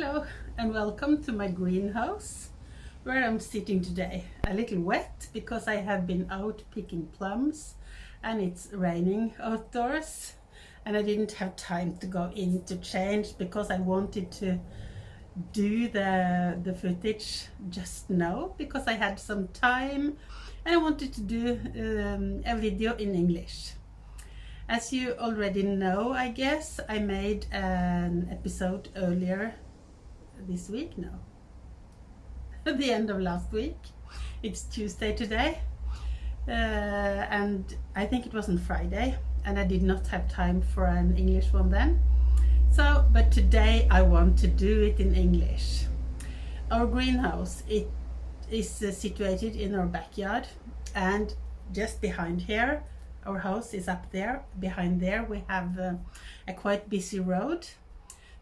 Hello and welcome to my greenhouse where I'm sitting today. A little wet because I have been out picking plums and it's raining outdoors, and I didn't have time to go in to change because I wanted to do the footage just now because I had some time and I wanted to do a video in English. As you already know, I guess, I made an episode earlier this week now. At the end of last week. It's Tuesday today. And I think it was on Friday, and I did not have time for an English one then. But today I want to do it in English. Our greenhouse, it is situated in our backyard, and just behind here, our house is up there. Behind there we have a quite busy road,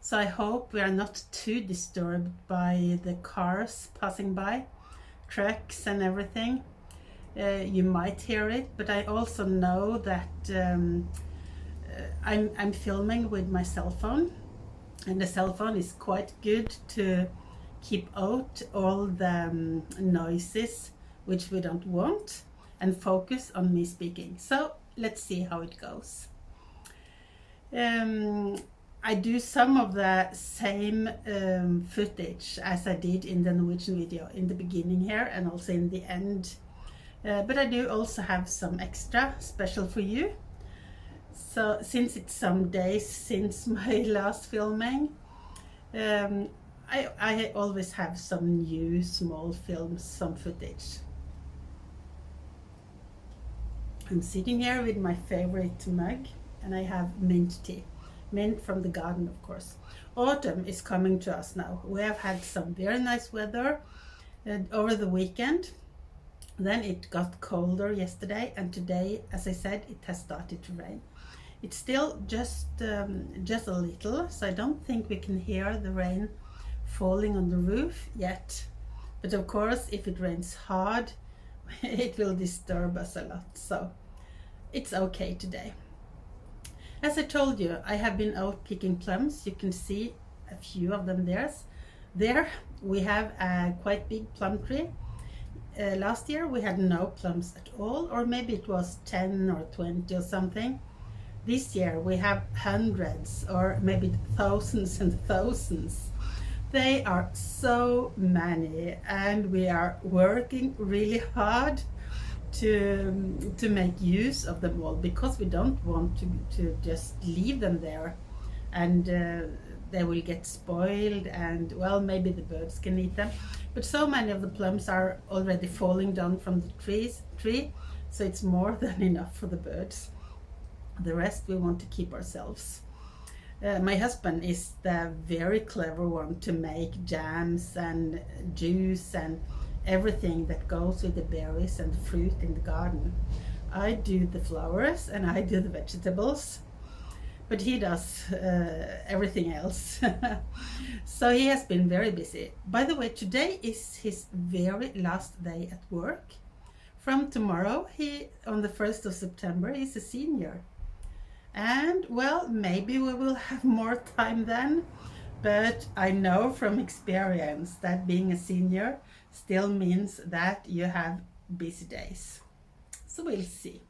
so I hope we are not too disturbed by the cars passing by, trucks and everything. You might hear it, but I also know that I'm filming with my cell phone, and the cell phone is quite good to keep out all the noises which we don't want and focus on me speaking. So let's see how it goes. I do some of the same footage as I did in the Norwegian video in the beginning here and also in the end. But I do also have some extra special for you. So since it's some days since my last filming, I always have some new small films, some footage. I'm sitting here with my favorite mug, and I have mint tea. Mint from the garden, of course. Autumn is coming to us now. We have had some very nice weather over the weekend. Then it got colder yesterday, and today, as I said, it has started to rain. It's still just a little, so I don't think we can hear the rain falling on the roof yet. But of course, if it rains hard, it will disturb us a lot, so it's okay today. As I told you, I have been out picking plums. You can see a few of them there. There we have a quite big plum tree. Last year we had no plums at all, or maybe it was 10 or 20 or something. This year we have hundreds or maybe thousands and thousands. They are so many, and we are working really hard to make use of them all, because we don't want to just leave them there and they will get spoiled, and well, maybe the birds can eat them. But so many of the plums are already falling down from the tree, so it's more than enough for the birds. The rest we want to keep ourselves. My husband is the very clever one to make jams and juice and everything that goes with the berries and the fruit in the garden. I do the flowers and I do the vegetables, but he does everything else. So he has been very busy. By the way, today is his very last day at work. From tomorrow, on the 1st of September, he's a senior. And well, maybe we will have more time then, but I know from experience that being a senior still means that you have busy days. So we'll see.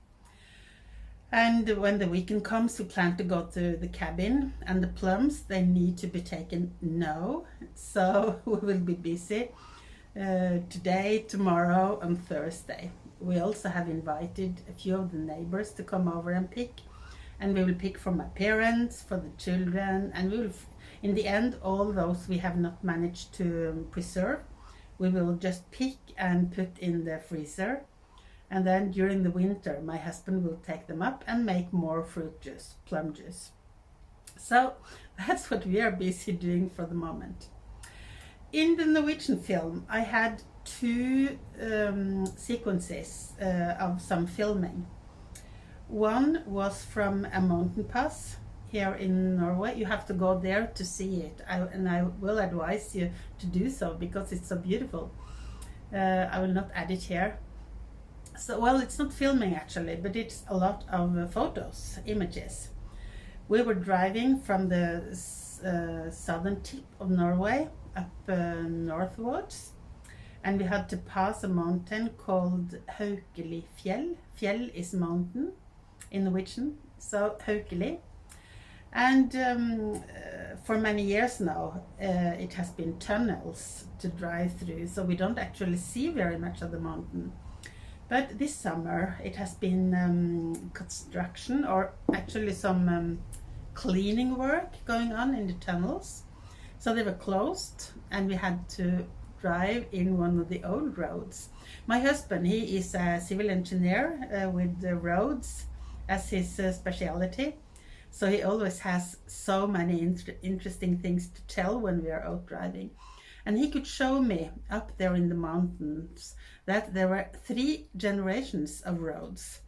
And when the weekend comes, we plan to go to the cabin, and the plums, they need to be taken now. So we will be busy today, tomorrow and Thursday. We also have invited a few of the neighbors to come over and pick. And we will pick for my parents, for the children, and we will, in the end, all those we have not managed to preserve, we will just pick and put in the freezer. And then during the winter, my husband will take them up and make more fruit juice, plum juice. So that's what we are busy doing for the moment. In the Norwegian film, I had two sequences of some filming. One was from a mountain pass here in Norway. You have to go there to see it, and I will advise you to do so because it's so beautiful. I will not add it here. So, well, it's not filming actually, but it's a lot of photos, images. We were driving from the southern tip of Norway, up northwards, and we had to pass a mountain called Haukeli Fjell. Fjell is mountain in Norwegian, so Haukeli. And for many years now, it has been tunnels to drive through, so we don't actually see very much of the mountain. But this summer it has been construction, or actually some cleaning work going on in the tunnels. So they were closed and we had to drive in one of the old roads. My husband, he is a civil engineer with the roads as his specialty. So he always has so many interesting things to tell when we are out driving. And he could show me up there in the mountains that there were 3 generations of roads.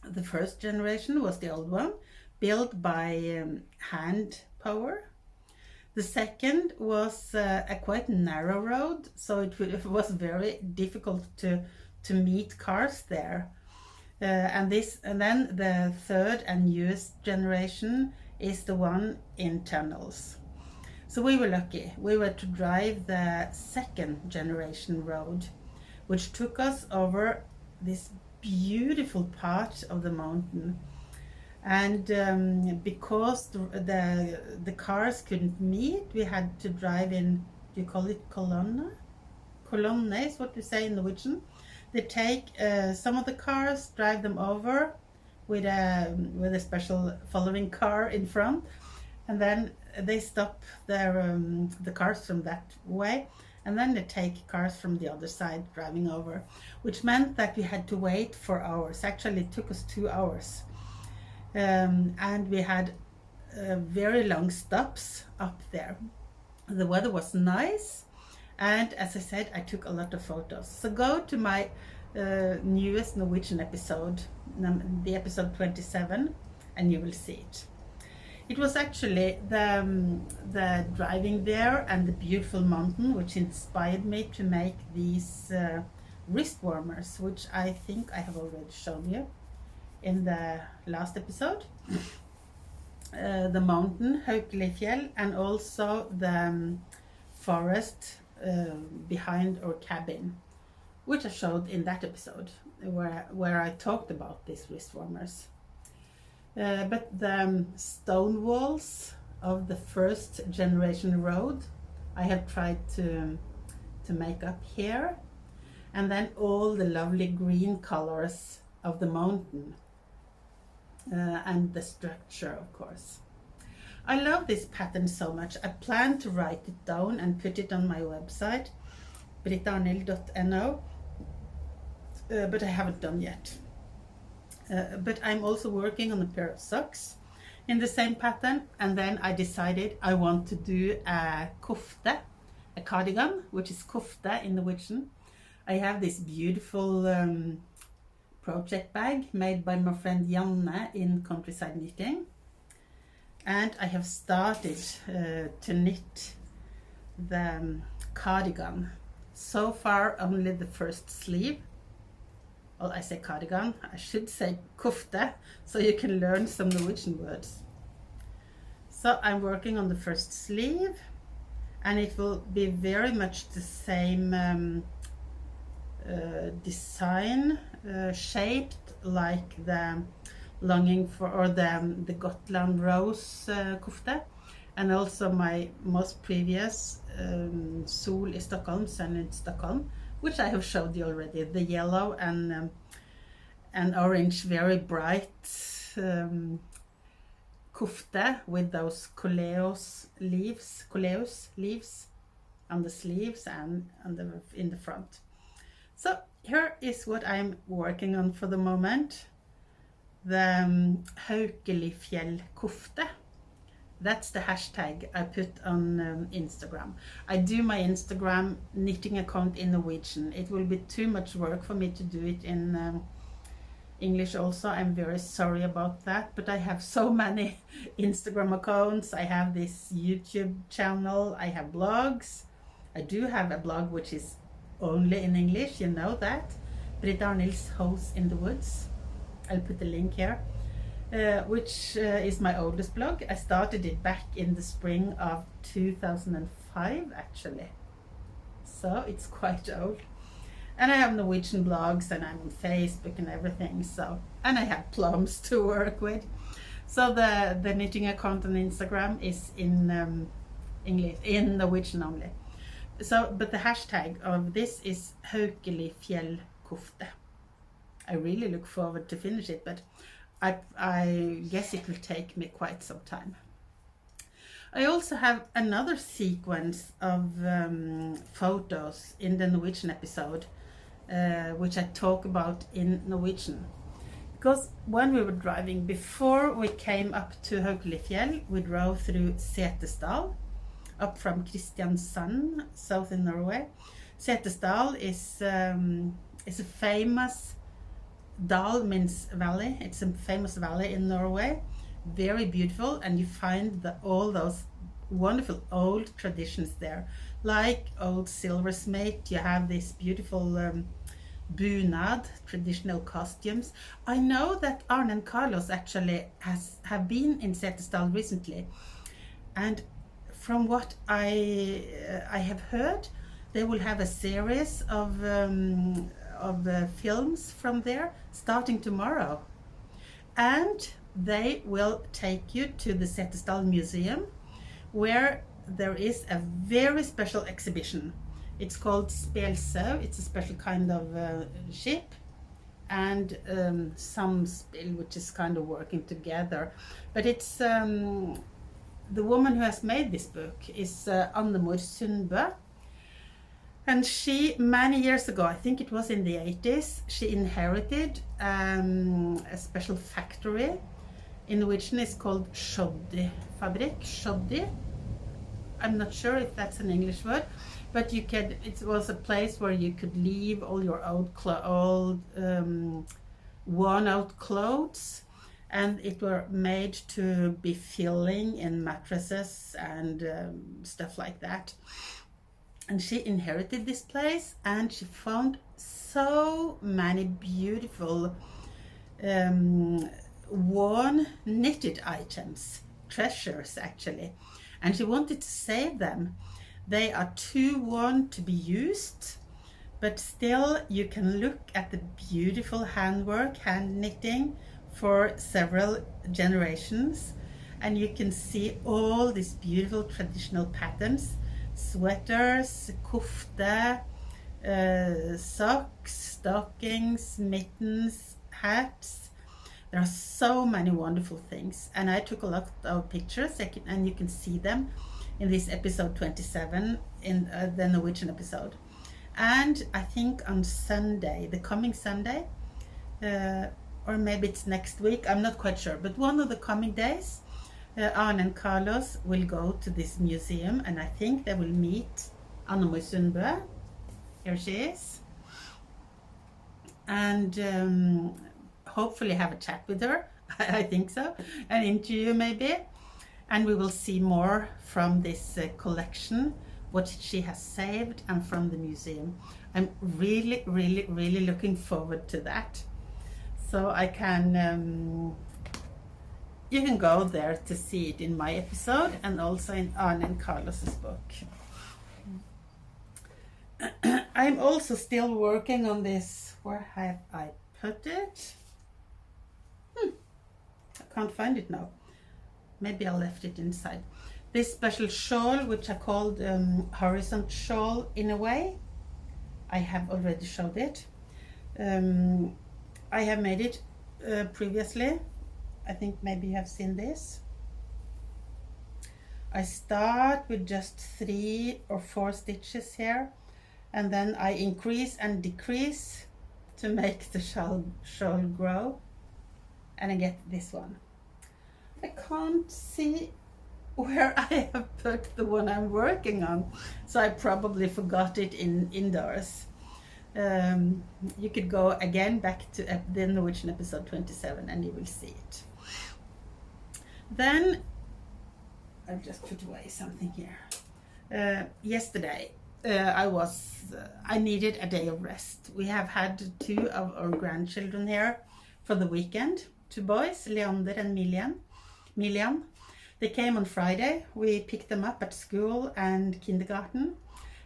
The first generation was the old one, built by hand power. The second was a quite narrow road, so it was very difficult to meet cars there. And then the third and newest generation is the one in tunnels. So we were lucky. We were to drive the second generation road, which took us over this beautiful part of the mountain. And because the cars couldn't meet, we had to drive in, do you call it colonna? Colonne is what we say in Norwegian. They take some of the cars, drive them over with a special following car in front, and then they stop the cars from that way, and then they take cars from the other side driving over, which meant that we had to wait for hours. Actually, it took us 2 hours, and we had very long stops up there. The weather was nice, and as I said, I took a lot of photos. So go to my newest Norwegian episode, the episode 27, and you will see it. It was actually the driving there and the beautiful mountain which inspired me to make these wrist warmers, which I think I have already shown you in the last episode. The mountain, Haukelifjell, and also the forest behind our cabin, which I showed in that episode where I talked about these wrist warmers. But the stone walls of the first generation road I have tried to make up here, and then all the lovely green colors of the mountain and the structure, of course. I love this pattern so much. I plan to write it down and put it on my website, brittarnhild.no, but I haven't done yet. But I'm also working on a pair of socks in the same pattern, and then I decided I want to do a kofte, a cardigan, which is kofte in Norwegian. I have this beautiful project bag made by my friend Janne in Countryside Knitting, and I have started to knit the cardigan. So far only the first sleeve. Well, I say cardigan, I should say kofte, so you can learn some Norwegian words. So I'm working on the first sleeve, and it will be very much the same design, shaped like the longing for, or the Gotland rose kofte, and also my most previous Sol i Stockholm, Sun in Stockholm, which I have showed you already, the yellow and orange, very bright kofte with those coleus leaves on the sleeves and in the front. So here is what I'm working on for the moment. The Haukelifjell kofte. That's the hashtag I put on Instagram. I do my Instagram knitting account in Norwegian. It will be too much work for me to do it in English also. I'm very sorry about that, but I have so many Instagram accounts. I have this YouTube channel. I have blogs. I do have a blog which is only in English, you know that. Britt Arnhild's House in the Woods. I'll put the link here. which is my oldest blog. I started it back in the spring of 2005 actually, so it's quite old. And I have Norwegian blogs, and I'm on Facebook and everything, so, and I have plums to work with. So the knitting account on Instagram is in English, in Norwegian only. So, but the hashtag of this is Haukeli Fjellkofte. I really look forward to finish it, but I guess it will take me quite some time. I also have another sequence of photos in the Norwegian episode, which I talk about in Norwegian. Because when we were driving, before we came up to Haukelifjell, we drove through Setesdal, up from Kristiansand, south in Norway. Setesdal is a famous, dal means valley. It's a famous valley in Norway, very beautiful, and you find all those wonderful old traditions there, like old silversmith. You have this beautiful bunad, traditional costumes. I know that Arne and Carlos actually have been in Setesdal recently, and from what I have heard, they will have a series of films from there starting tomorrow, and they will take you to the Setesdal Museum, where there is a very special exhibition. It's called Spelsau. It's a special kind of ship, and some spill, which is kind of working together. But it's the woman who has made this book is Annemor Sundbø, and she, many years ago, I think it was in the 80s, she inherited a special factory in Norwegian. It's called Shoddy Fabrik. Shoddy. I'm not sure if that's an English word, but it was a place where you could leave all your old worn out clothes, and it were made to be filling in mattresses and stuff like that. And she inherited this place, and she found so many beautiful worn knitted items, treasures actually, and she wanted to save them. They are too worn to be used, but still you can look at the beautiful handwork, hand knitting for several generations, and you can see all these beautiful traditional patterns: sweaters, kofte, socks, stockings, mittens, hats. There are so many wonderful things, and I took a lot of pictures, and you can see them in this episode 27, in the Norwegian episode. And I think on Sunday, the coming Sunday, or maybe it's next week, I'm not quite sure, but one of the coming days, Arne and Carlos will go to this museum, and I think they will meet Annemor Sundbø. Here she is. And hopefully have a chat with her. I think so. An interview maybe. And we will see more from this collection, what she has saved, and from the museum. I'm really, really, really looking forward to that. So I can, you can go there to see it in my episode, and also in Arne and Carlos's book. I'm also still working on this. Where have I put it? I can't find it now. Maybe I left it inside. This special shawl, which I called horizontal shawl in a way. I have already showed it. I have made it previously. I think maybe you have seen this. I start with just 3 or 4 stitches here, and then I increase and decrease to make the shawl grow, and I get this one. I can't see where I have put the one I'm working on, so I probably forgot it indoors. You could go again back to the Norwegian episode 27 and you will see it. Then I'll just put away something here. Yesterday I needed a day of rest. We have had 2 of our grandchildren here for the weekend, two boys, Leander and Milian. They came on Friday. We picked them up at school and kindergarten,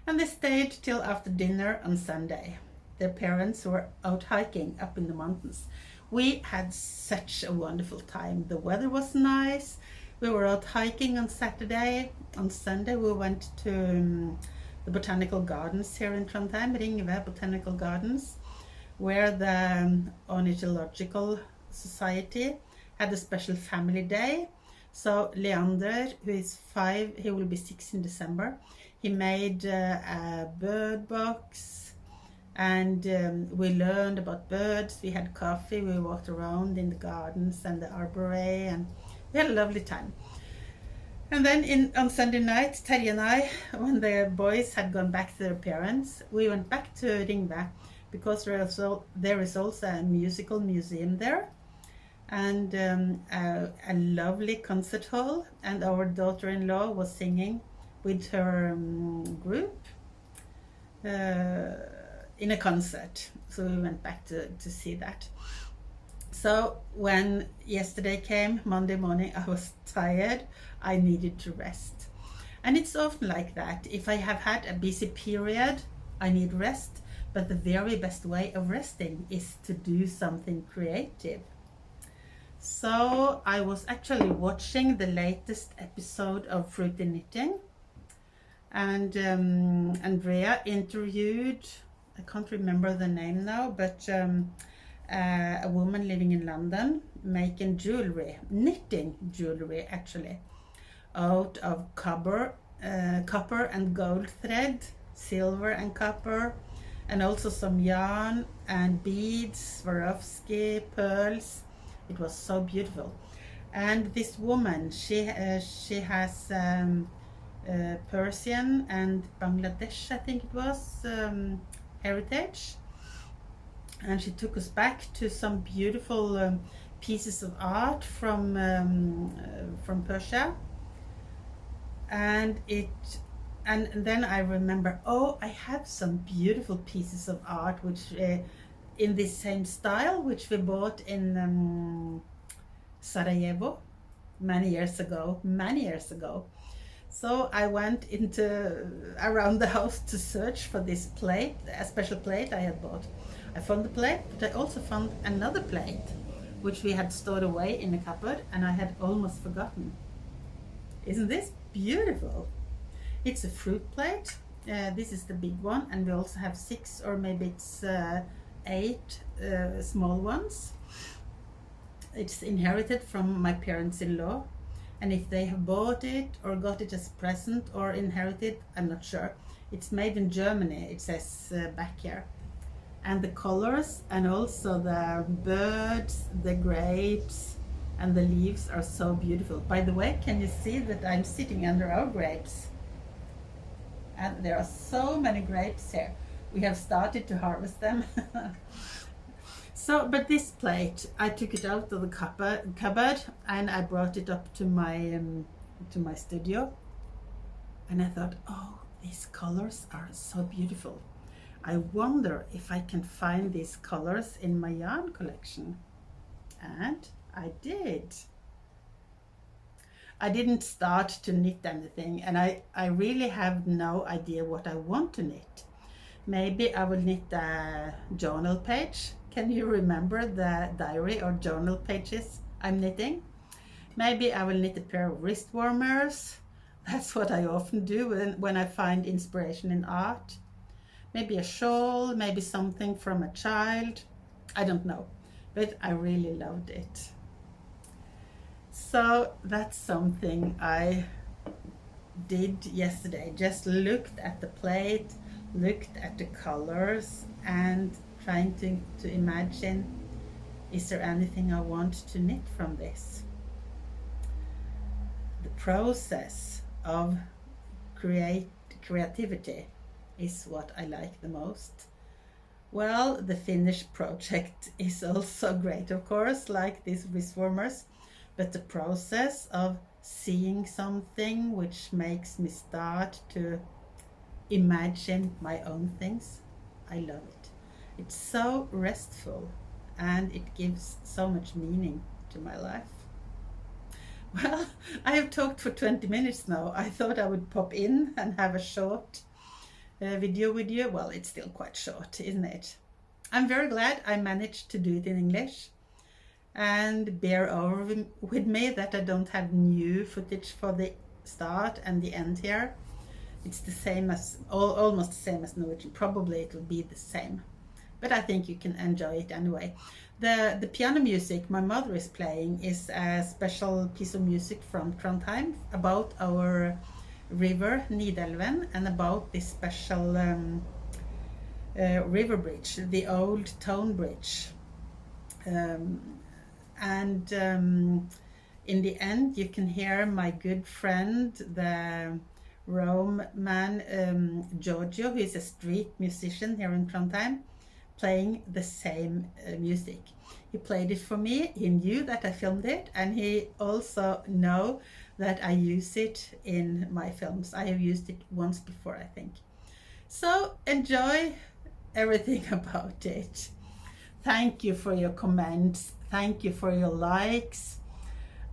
and they stayed till after dinner on Sunday. Their parents were out hiking up in the mountains. We had such a wonderful time. The weather was nice. We were out hiking on Saturday. On Sunday we went to the botanical gardens here in Trondheim, Ringve Botanical Gardens, where the Ornithological Society had a special family day. So Leander, who is 5, he will be 6 in December, he made a bird box, and we learned about birds. We had coffee, we walked around in the gardens and the arboret, and we had a lovely time. And then on Sunday night, Terje and I, when the boys had gone back to their parents, we went back to Ringve, because there is also a musical museum there, and a lovely concert hall, and our daughter-in-law was singing with her group in a concert, so we went back to see that. So when yesterday came, Monday morning, I was tired. I needed to rest, and it's often like that. If I have had a busy period, I need rest, but the very best way of resting is to do something creative. So I was actually watching the latest episode of Fruity Knitting, and Andrea interviewed, I can't remember the name now, but a woman living in London making jewelry, knitting jewelry actually, out of copper and gold thread, silver and copper, and also some yarn and beads, Swarovski, pearls. It was so beautiful. And this woman, she has Persian and Bangladesh, I think it was, heritage. And she took us back to some beautiful pieces of art from Persia. And then I remember, oh, I have some beautiful pieces of art which in this same style, which we bought in Sarajevo many years ago. So I went around the house to search for this plate, a special plate I had bought. I found the plate, but I also found another plate which we had stored away in a cupboard, and I had almost forgotten. Isn't this beautiful? It's a fruit plate. This is the big one, and we also have 6, or maybe it's 8 small ones. It's inherited from my parents-in-law, and if they have bought it or got it as a present or inherited, I'm not sure. It's made in Germany, it says back here. And the colors and also the birds, the grapes and the leaves are so beautiful. By the way, can you see that I'm sitting under our grapes? And there are so many grapes here. We have started to harvest them. So, but this plate, I took it out of the cupboard and I brought it up to my studio. And I thought, oh, these colors are so beautiful. I wonder if I can find these colors in my yarn collection. And I did. I didn't start to knit anything, and I really have no idea what I want to knit. Maybe I will knit a journal page. Can you remember the diary or journal pages I'm knitting? Maybe I will knit a pair of wrist warmers. That's what I often do when I find inspiration in art. Maybe a shawl, maybe something from a child. I don't know, but I really loved it. So that's something I did yesterday. Just looked at the plate, looked at the colors, and trying to imagine, is there anything I want to knit from this? The process of creativity is what I like the most. Well, the finished project is also great, of course, like these wrist warmers, but the process of seeing something which makes me start to imagine my own things, I love it. It's so restful and it gives so much meaning to my life. Well, I have talked for 20 minutes now. I thought I would pop in and have a short video with you. Well, it's still quite short, isn't it? I'm very glad I managed to do it in English. And bear over with me that I don't have new footage for the start and the end here. It's the same as, almost the same as Norwegian. Probably it will be the same. But I think you can enjoy it anyway. The piano music my mother is playing is a special piece of music from Trondheim about our river Nidelven and about this special river bridge, the old town bridge. In the end you can hear my good friend, the Rome man Giorgio, who is a street musician here in Trondheim, playing the same music. He played it for me, he knew that I filmed it, and he also know that I use it in my films. I have used it once before, I think. So enjoy everything about it. Thank you for your comments, thank you for your likes.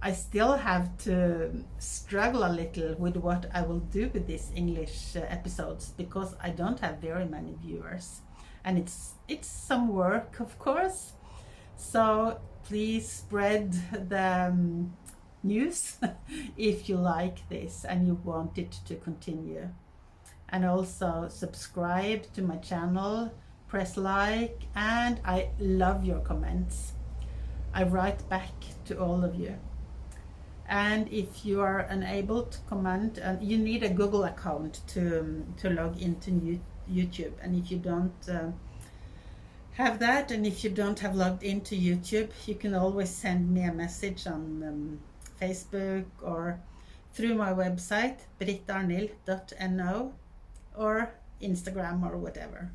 I still have to struggle a little with what I will do with these English episodes, because I don't have very many viewers. And it's some work, of course. So please spread the news if you like this and you want it to continue. And also subscribe to my channel, press like, and I love your comments. I write back to all of you. And if you are unable to comment, you need a Google account to log into YouTube. And if you don't have that, and if you don't have logged into YouTube, you can always send me a message on Facebook or through my website, brittarnhild.no, or Instagram or whatever.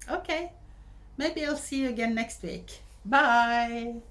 Okay, maybe I'll see you again next week. Bye!